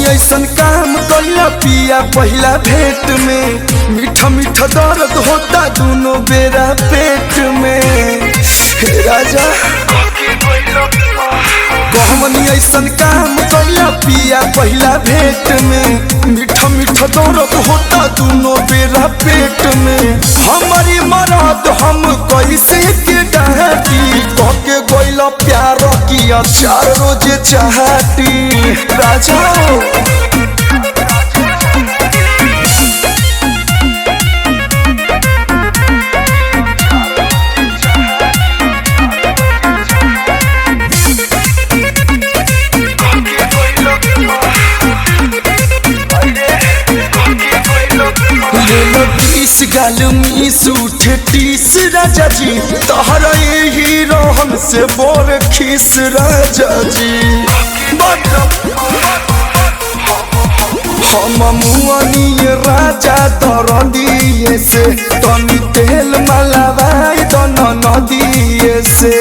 ऐसन काम कइला पिया पहिला भेंट में। मीठा मीठा दर्द होता दोनों बेरा पेट में। हे राजा कहमनी ऐसन काम कइला पिया पहिला भेंट में। मीठा मीठा दर्द होता दोनों बेरा पेट में। हमारी मरद हम कैसे के डांटी कहके गइला प्यार किया 4 रोज चाहती राजा। गाल मीस उठे टीस राजा जी तहरा यही रहन से बोर खीस राजा जी। हम मुआनी राजा दर दिए से तनी तेल मलावाई दोनों नदिए से।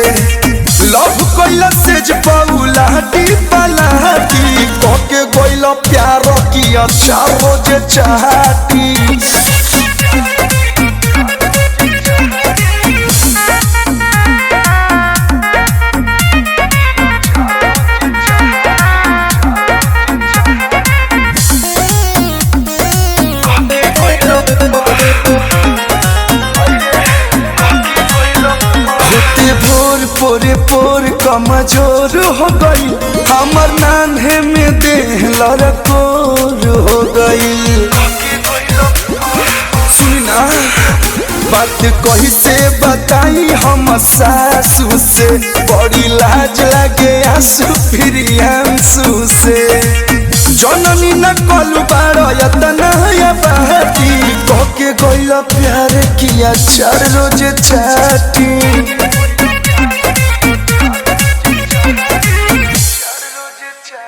लव कैला से पौलाटी पलाटी कहके गइला प्यार किया 4 रोज चाहती। पोरे पोर कमजोर हो गई हमर नान्हे में देह लड़कोर हो गई। सुना बात कही से बताई हम सासू से बड़ी लाज लगे आंसू फिर आंसू से। जननी न कलू बारो यतना या बाती कहके गइला प्यार किया 4 रोज चाहती।